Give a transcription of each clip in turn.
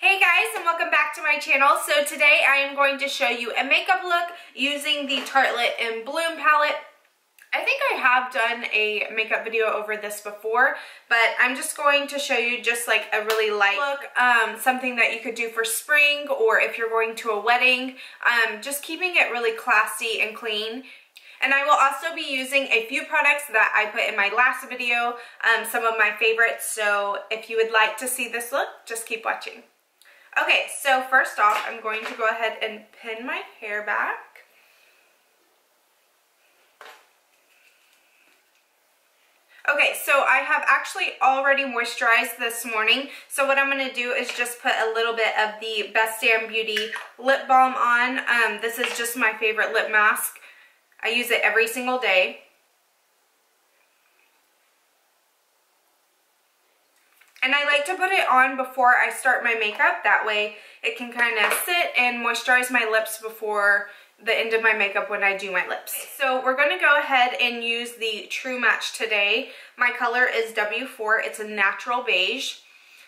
Hey guys, and welcome back to my channel. So today I am going to show you a makeup look using the Tartelette in Bloom palette. I think I have done a makeup video over this before, but I'm just going to show you just like a really light look, something that you could do for spring or if you're going to a wedding, just keeping it really classy and clean. And I will also be using a few products that I put in my last video, some of my favorites, so if you would like to see this look, just keep watching. Okay, so first off, I'm going to go ahead and pin my hair back. Okay, so I have actually already moisturized this morning, so what I'm going to do is just put a little bit of the Best Damn Beauty lip balm on. This is just my favorite lip mask. I use it every single day. And I like to put it on before I start my makeup. That way it can kind of sit and moisturize my lips before the end of my makeup when I do my lips. So we're going to go ahead and use the True Match today. My color is W4. It's a natural beige.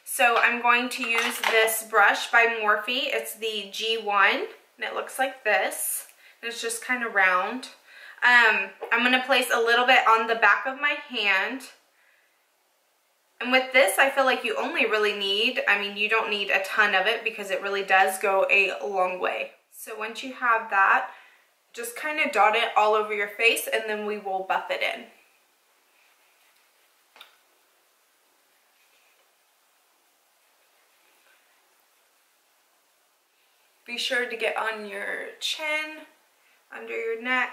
So I'm going to use this brush by Morphe. It's the G1 and it looks like this. It's just kind of round. I'm going to place a little bit on the back of my hand. And with this, I feel like you only really need, you don't need a ton of it because it really does go a long way. So once you have that, just kind of dot it all over your face and then we will buff it in. Be sure to get on your chin, under your neck.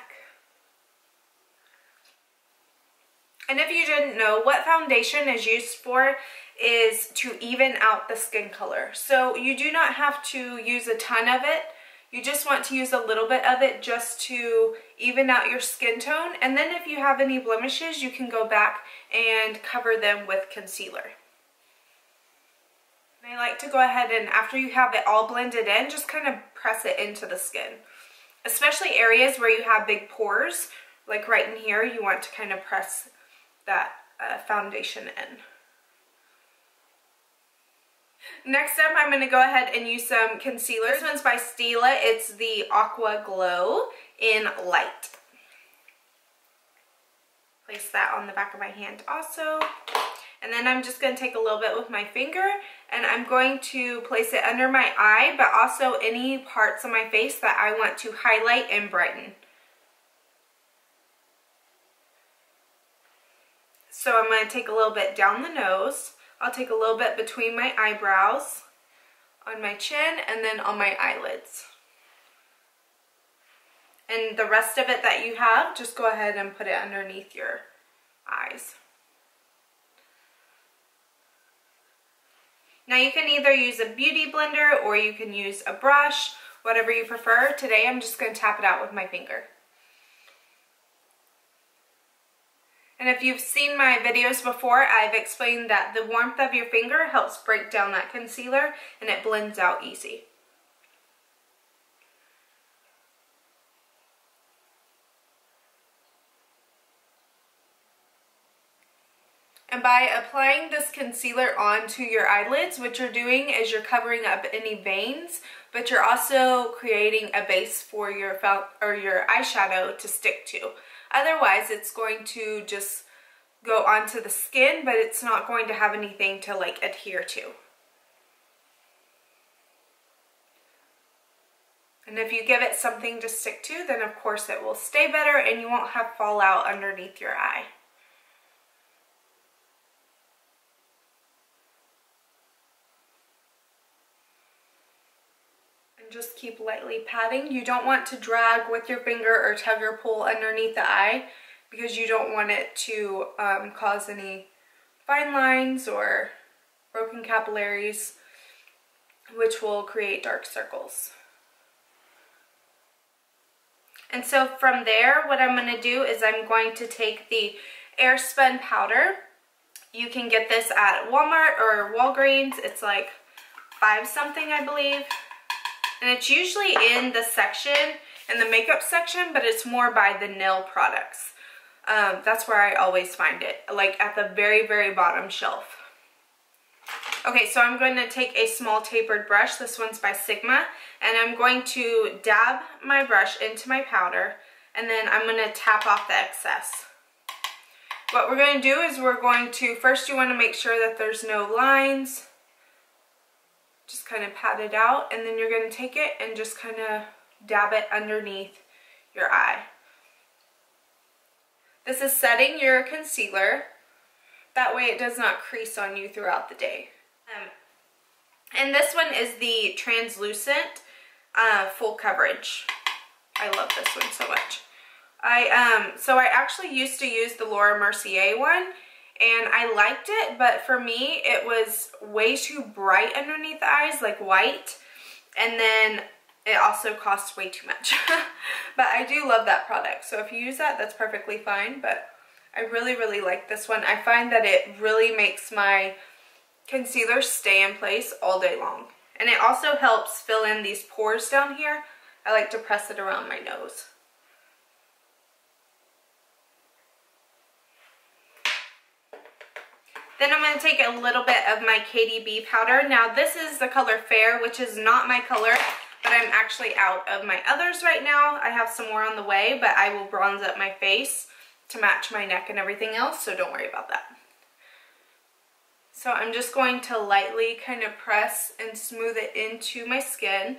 And if you didn't know, what foundation is used for is to even out the skin color. So you do not have to use a ton of it. You just want to use a little bit of it just to even out your skin tone. And then if you have any blemishes, you can go back and cover them with concealer. And I like to go ahead and after you have it all blended in, just kind of press it into the skin. Especially areas where you have big pores, like right in here, you want to kind of press that foundation in. Next up, I'm going to go ahead and use some concealer. This one's by Stila. It's the Aqua Glow in Light. Place that on the back of my hand also. And then I'm just going to take a little bit with my finger and I'm going to place it under my eye, but also any parts of my face that I want to highlight and brighten. So I'm going to take a little bit down the nose. I'll take a little bit between my eyebrows, on my chin, and then on my eyelids. And the rest of it that you have, just go ahead and put it underneath your eyes. Now you can either use a beauty blender or you can use a brush, whatever you prefer. Today I'm just going to tap it out with my finger. And if you've seen my videos before, I've explained that the warmth of your finger helps break down that concealer and it blends out easy. And by applying this concealer onto your eyelids, what you're doing is you're covering up any veins, but you're also creating a base for your eyeshadow to stick to. Otherwise, it's going to just go onto the skin, but it's not going to have anything to like adhere to. And if you give it something to stick to, then of course it will stay better and you won't have fallout underneath your eye. Just keep lightly patting. You don't want to drag with your finger or tug or pull underneath the eye because you don't want it to cause any fine lines or broken capillaries, which will create dark circles. And so from there, what I'm going to do is I'm going to take the Airspun Powder. You can get this at Walmart or Walgreens. It's like $5 something, I believe. And it's usually in the section, in the makeup section, but it's more by the nail products. That's where I always find it, like at the very, very bottom shelf. Okay, so I'm going to take a small tapered brush. This one's by Sigma. And I'm going to dab my brush into my powder. And then I'm going to tap off the excess. What we're going to do is we're going to, first you want to make sure that there's no lines. Just kind of pat it out. And then you're going to take it and just kind of dab it underneath your eye. This is setting your concealer. That way it does not crease on you throughout the day. And this one is the translucent full coverage. I love this one so much. So I actually used to use the Laura Mercier one, and I liked it, but for me it was way too bright underneath the eyes, like white, and then it also costs way too much. But I do love that product, so if you use that, that's perfectly fine, but I really, really like this one. I find that it really makes my concealer stay in place all day long. And it also helps fill in these pores down here. I like to press it around my nose. Then I'm going to take a little bit of my KDB powder. Now this is the color Fair, which is not my color, but I'm actually out of my others right now. I have some more on the way, but I will bronze up my face to match my neck and everything else, so don't worry about that. So I'm just going to lightly kind of press and smooth it into my skin.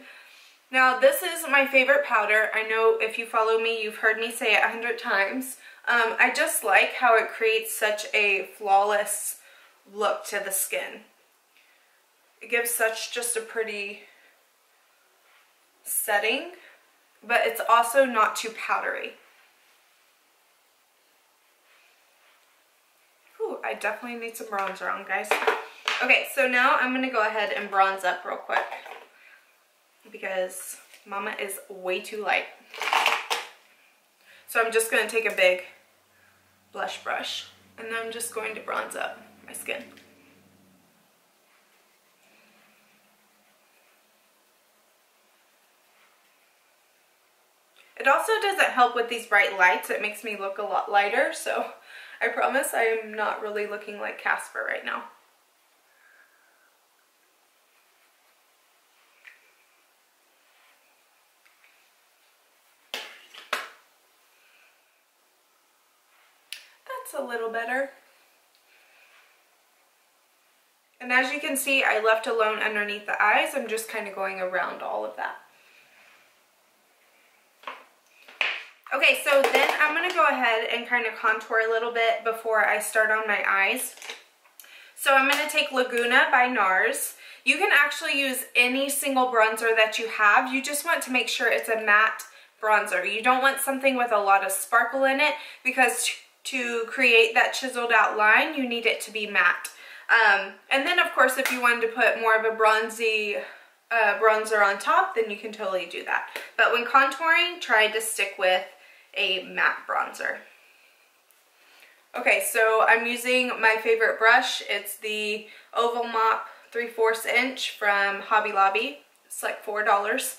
Now this is my favorite powder. I know if you follow me, you've heard me say it 100 times. I just like how it creates such a flawless look to the skin. It gives such just a pretty setting, but it's also not too powdery. I definitely need some bronzer on, guys. Okay, so now I'm going to go ahead and bronze up real quick because Mama is way too light. So I'm just going to take a big blush brush and then I'm just going to bronze up my skin. It also doesn't help with these bright lights. It makes me look a lot lighter, so I promise I am not really looking like Casper right now. That's a little better. And as you can see, I left alone underneath the eyes. I'm just kind of going around all of that. Okay, so then I'm going to go ahead and kind of contour a little bit before I start on my eyes. So I'm going to take Laguna by Nars. You can actually use any single bronzer that you have. You just want to make sure it's a matte bronzer. You don't want something with a lot of sparkle in it because to create that chiseled out line, you need it to be matte. And then of course, if you wanted to put more of a bronzy bronzer on top, then you can totally do that. But when contouring, try to stick with a matte bronzer. Okay, so I'm using my favorite brush. It's the Oval Mop 3/4 inch from Hobby Lobby. It's like $4.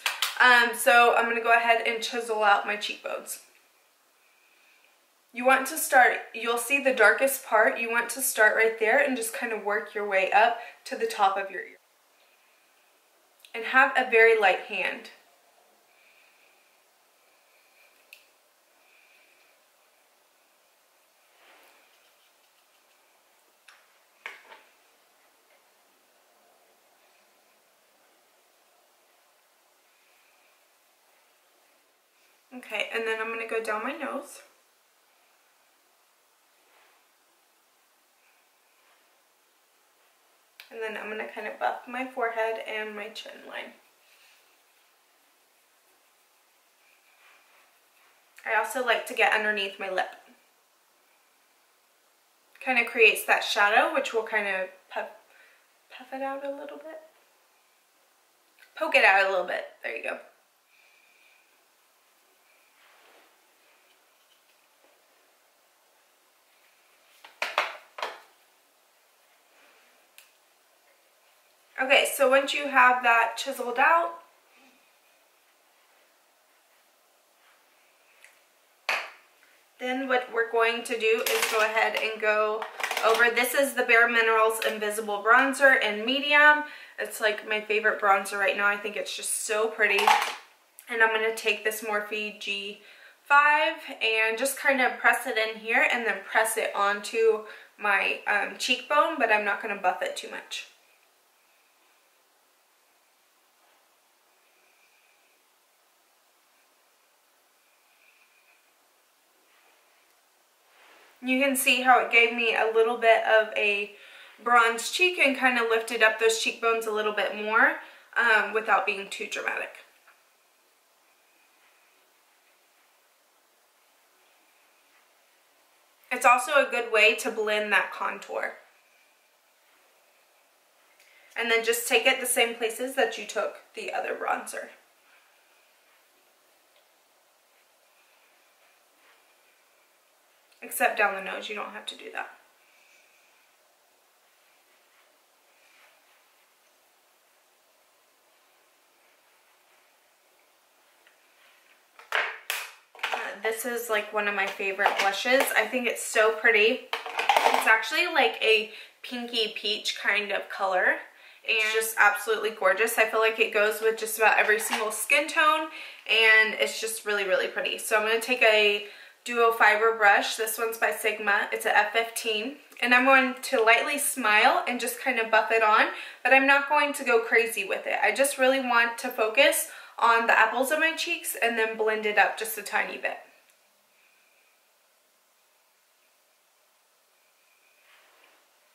So I'm going to go ahead and chisel out my cheekbones. You want to start, you'll see the darkest part. You want to start right there and just kind of work your way up to the top of your ear. And have a very light hand. Okay, and then I'm going to go down my nose. And then I'm going to kind of buff my forehead and my chin line. I also like to get underneath my lip. Kind of creates that shadow, which will kind of puff it out a little bit. Poke it out a little bit. There you go. Okay, so once you have that chiseled out, then what we're going to do is go ahead and go over. This is the Bare Minerals Invisible Bronzer in medium. It's like my favorite bronzer right now. I think it's just so pretty. And I'm going to take this Morphe G5 and just kind of press it in here and then press it onto my cheekbone, but I'm not going to buff it too much. You can see how it gave me a little bit of a bronze cheek and kind of lifted up those cheekbones a little bit more without being too dramatic. It's also a good way to blend that contour. And then just take it the same places that you took the other bronzer. Except down the nose, you don't have to do that. This is like one of my favorite blushes. I think it's so pretty. It's actually like a pinky peach kind of color. And it's just absolutely gorgeous. I feel like it goes with just about every single skin tone. And it's just really, really pretty. So I'm going to take a duo fiber brush. This one's by Sigma. It's a F15. And I'm going to lightly smile and just kind of buff it on. But I'm not going to go crazy with it. I just really want to focus on the apples of my cheeks and then blend it up just a tiny bit.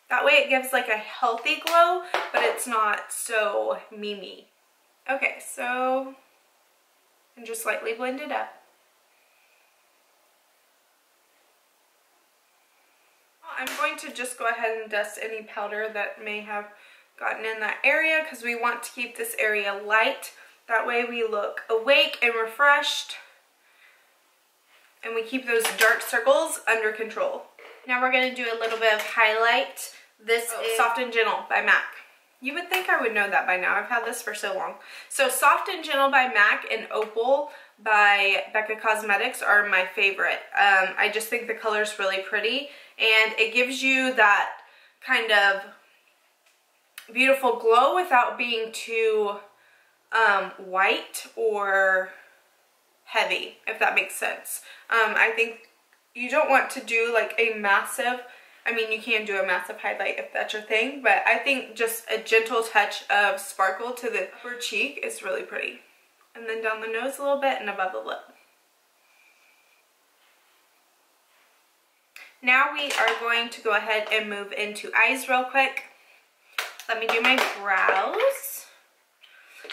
That way it gives like a healthy glow, but it's not so me. Okay, so and just lightly blend it up. I'm going to just go ahead and dust any powder that may have gotten in that area because we want to keep this area light. That way we look awake and refreshed and we keep those dark circles under control. Now we're going to do a little bit of highlight. This is Soft and Gentle by MAC. You would think I would know that by now. I've had this for so long. So Soft and Gentle by MAC and Opal by Becca Cosmetics are my favorite. I just think the color is really pretty and it gives you that kind of beautiful glow without being too white or heavy, if that makes sense. I think you don't want to do like a massive, I mean you can do a massive highlight if that's your thing, but I think just a gentle touch of sparkle to the upper cheek is really pretty. And then down the nose a little bit and above the lip. Now we are going to go ahead and move into eyes real quick. Let me do my brows.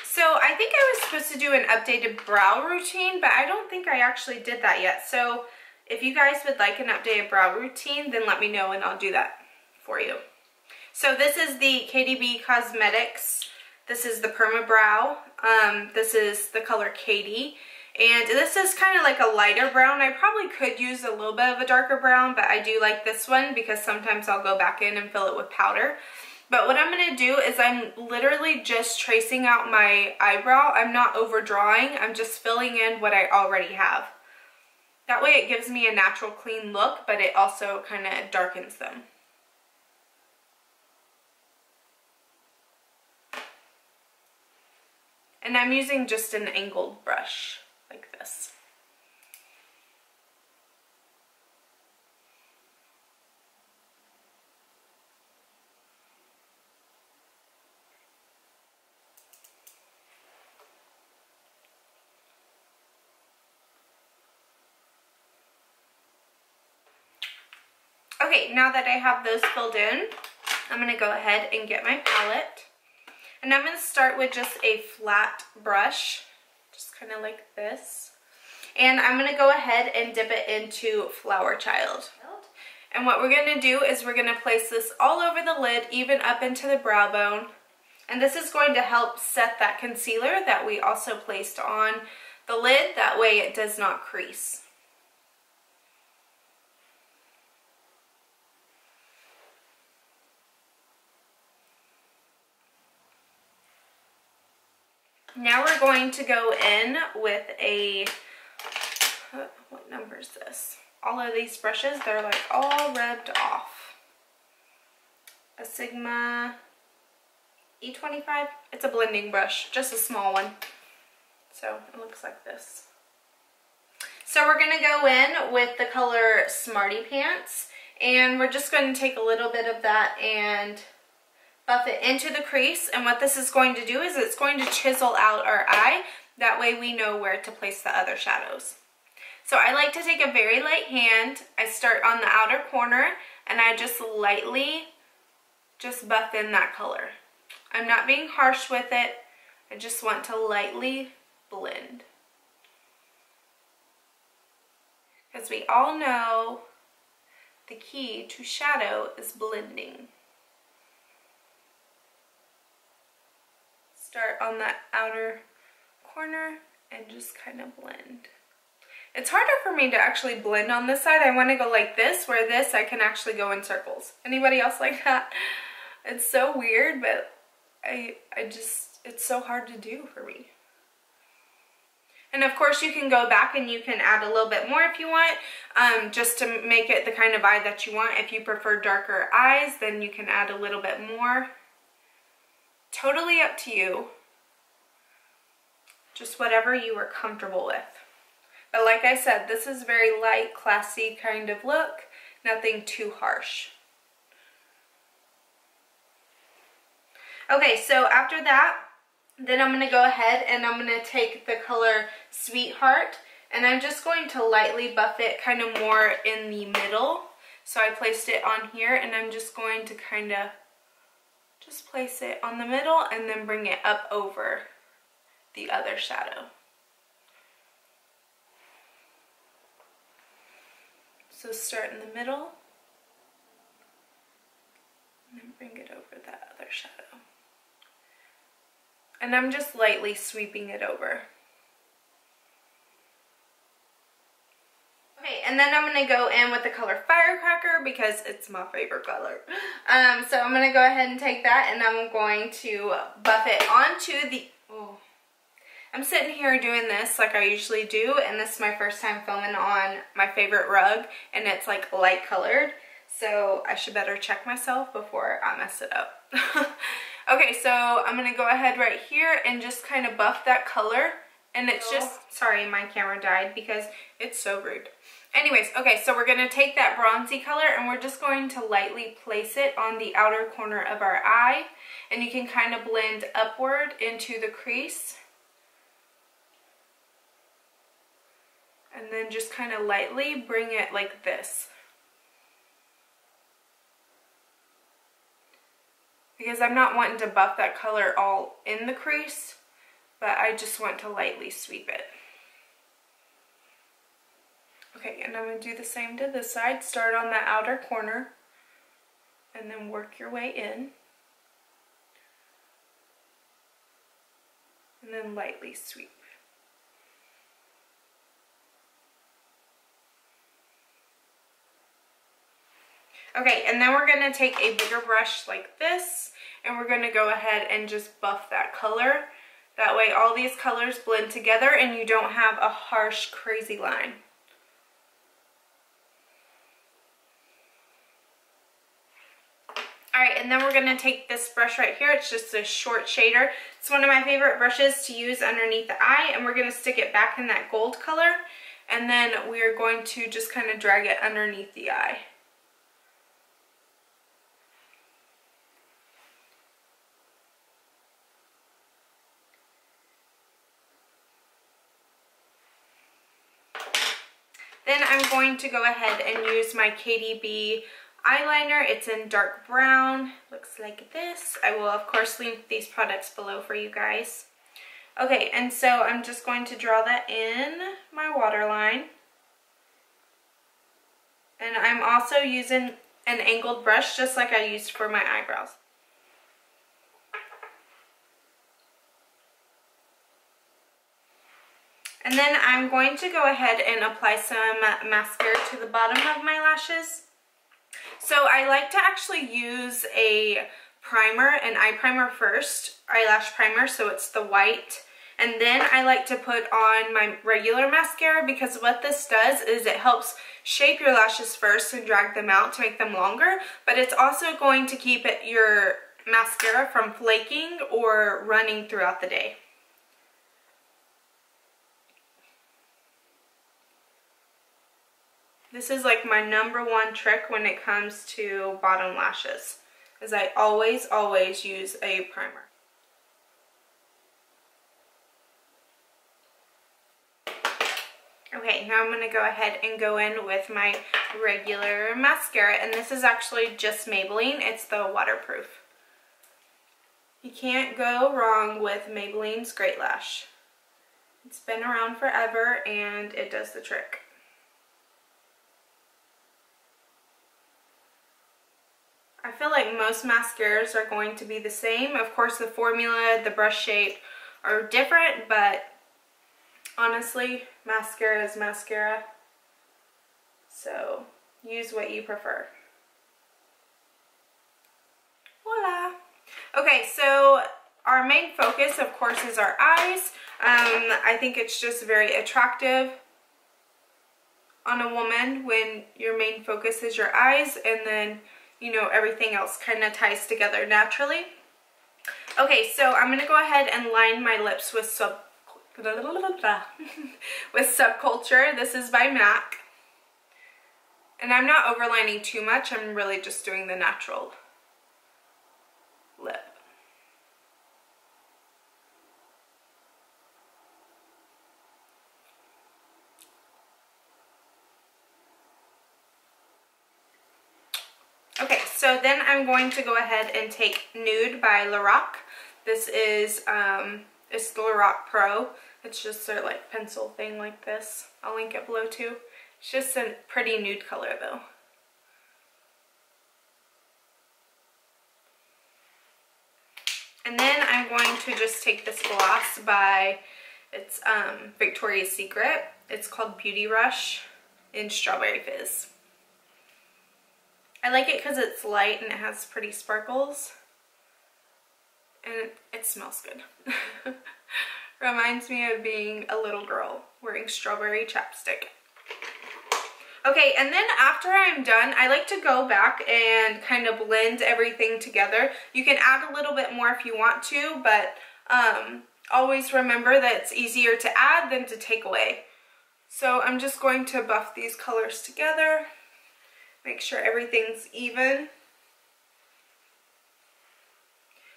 So I think I was supposed to do an updated brow routine, but I don't think I actually did that yet. So if you guys would like an updated brow routine, then let me know and I'll do that for you. So this is the KDB Cosmetics. This is the Perma Brow. This is the color Katie. And this is kind of like a lighter brown. I probably could use a little bit of a darker brown, but I do like this one because sometimes I'll go back in and fill it with powder. But what I'm going to do is I'm literally just tracing out my eyebrow. I'm not overdrawing. I'm just filling in what I already have. That way it gives me a natural clean look, but it also kind of darkens them. And I'm using just an angled brush like this. Okay, now that I have those filled in, I'm going to go ahead and get my palette. And I'm going to start with just a flat brush, just kind of like this. And I'm going to go ahead and dip it into Flower Child. And what we're going to do is we're going to place this all over the lid, even up into the brow bone. And this is going to help set that concealer that we also placed on the lid. That way it does not crease. Now we're going to go in with a, what number is this? All of these brushes, they're like all rubbed off. a Sigma E25. It's a blending brush, just a small one. So it looks like this. So we're going to go in with the color Smarty Pants, and we're just going to take a little bit of that and buff it into the crease. And what this is going to do is it's going to chisel out our eye. That way we know where to place the other shadows. So I like to take a very light hand. I start on the outer corner and I just lightly just buff in that color. I'm not being harsh with it. I just want to lightly blend. Because we all know the key to shadow is blending. Start on that outer corner and just kind of blend. It's harder for me to actually blend on this side. I want to go like this, where this I can actually go in circles. Anybody else like that? It's so weird, but I just, it's so hard to do for me. And of course you can go back and you can add a little bit more if you want, just to make it the kind of eye that you want. If you prefer darker eyes, then you can add a little bit more. Totally up to you. Just whatever you are comfortable with. But like I said, this is very light, classy kind of look. Nothing too harsh. Okay, so after that, then I'm going to go ahead and I'm going to take the color Sweetheart, and I'm just going to lightly buff it kind of more in the middle. So I placed it on here, and I'm just going to kind of just place it on the middle and then bring it up over the other shadow. So start in the middle and then bring it over that other shadow. And I'm just lightly sweeping it over. Okay, and then I'm going to go in with the color Firecracker because it's my favorite color. So I'm going to go ahead and take that and I'm going to buff it onto the... Oh, I'm sitting here doing this like I usually do, and this is my first time filming on my favorite rug, and it's like light colored. So I should better check myself before I mess it up. Okay, so I'm going to go ahead right here and just kind of buff that color. And it's just, sorry, my camera died because it's so rude. Anyways, okay, so we're going to take that bronzy color and we're just going to lightly place it on the outer corner of our eye. And you can kind of blend upward into the crease. And then just kind of lightly bring it like this. Because I'm not wanting to buff that color all in the crease, but I just want to lightly sweep it. Okay, and I'm going to do the same to this side. Start on the outer corner and then work your way in. And then lightly sweep. Okay, and then we're going to take a bigger brush like this, and we're going to go ahead and just buff that color. That way all these colors blend together and you don't have a harsh, crazy line. Alright, and then we're going to take this brush right here. It's just a short shader. It's one of my favorite brushes to use underneath the eye, and we're going to stick it back in that gold color, and then we're going to just kind of drag it underneath the eye. Then I'm going to go ahead and use my KDB eyeliner. It's in dark brown. Looks like this. I will of course link these products below for you guys. Okay, and so I'm just going to draw that in my waterline. And I'm also using an angled brush just like I used for my eyebrows. And then I'm going to go ahead and apply some mascara to the bottom of my lashes. So I like to actually use a primer, an eye primer first, eyelash primer, so it's the white And then I like to put on my regular mascara, because what this does is it helps shape your lashes first and drag them out to make them longer, but it's also going to keep your mascara from flaking or running throughout the day. This is like my #1 trick when it comes to bottom lashes, is I always use a primer. Okay, now I'm going to go ahead and go in with my regular mascara, and this is actually just Maybelline. It's the waterproof. You can't go wrong with Maybelline's Great Lash. It's been around forever and it does the trick. I feel like most mascaras are going to be the same. Of course, the formula, the brush shape are different, but honestly, mascara is mascara. So use what you prefer. Voila! Okay, so our main focus, of course, is our eyes. I think it's just very attractive on a woman when your main focus is your eyes, and then, you know, everything else kind of ties together naturally. Okay, so I'm going to go ahead and line my lips with Subculture. This is by MAC. And I'm not overlining too much. I'm really just doing the natural lip. Okay, so then I'm going to go ahead and take Nude by LORAC. This is it's the LORAC Pro. It's just a like pencil thing like this. I'll link it below too. It's just a pretty nude color though. And then I'm going to just take this gloss by, it's Victoria's Secret. It's called Beauty Rush in Strawberry Fizz. I like it because it's light and it has pretty sparkles. And it smells good. Reminds me of being a little girl wearing strawberry chapstick. Okay, and then after I'm done, I like to go back and kind of blend everything together. You can add a little bit more if you want to, but always remember that it's easier to add than to take away. So I'm just going to buff these colors together. Make sure everything's even.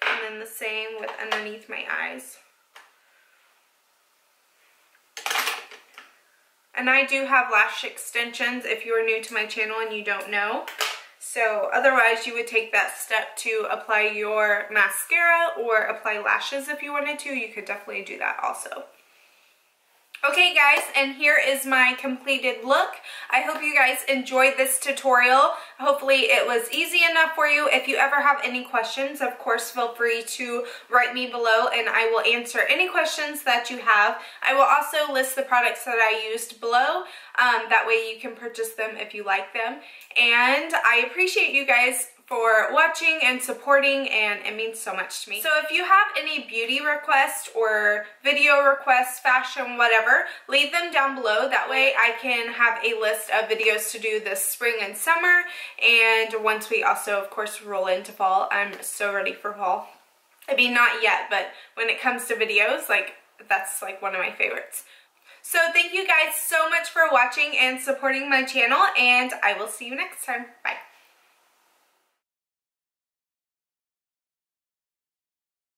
And then the same with underneath my eyes. And I do have lash extensions if you are new to my channel and you don't know. So otherwise you would take that step to apply your mascara or apply lashes if you wanted to. You could definitely do that also. Okay guys, and here is my completed look. I hope you guys enjoyed this tutorial. Hopefully it was easy enough for you. If you ever have any questions, of course, feel free to write me below and I will answer any questions that you have. I will also list the products that I used below. That way you can purchase them if you like them. And I appreciate you guys for watching and supporting, and it means so much to me. So if you have any beauty requests or video requests, fashion, whatever, leave them down below. That way I can have a list of videos to do this spring and summer, and once we also, of course, roll into fall. I'm so ready for fall. I mean, not yet, but when it comes to videos, like, that's like one of my favorites. So thank you guys so much for watching and supporting my channel, and I will see you next time. Bye.